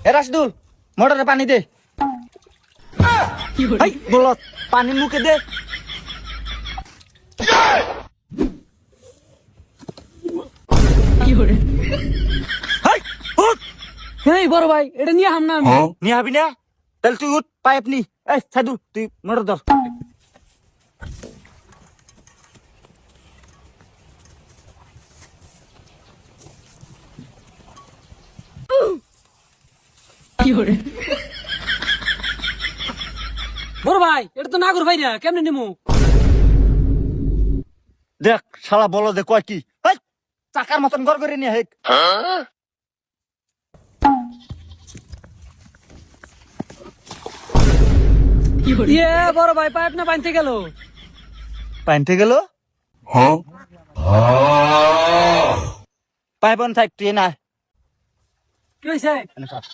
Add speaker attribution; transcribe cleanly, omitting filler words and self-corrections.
Speaker 1: এ রাশিদুল মোটরে পানি দে। এই বলত পানি মুখে দে। হেই, উঠ।
Speaker 2: এই বড় ভাই এটা নিয়ে হাম না আমি।
Speaker 1: নিয়ে আবি না? তাহলে তুই উঠ, পাইপ নি। এই সাধু তুই মোটর ধর।
Speaker 2: বড় ভাই এটা তো নাগর ভাই না, কেমনে নিমু?
Speaker 1: দেখ শালা বলো দে কয় কি। এই চাকার মতন গড় করে নিয়ে হেক।
Speaker 2: ইয়ে বড় ভাই পাইপ না বানতে গেল।
Speaker 1: পাইনতে গেল পাইপ অন থাক তুই না।
Speaker 2: কি হইছে?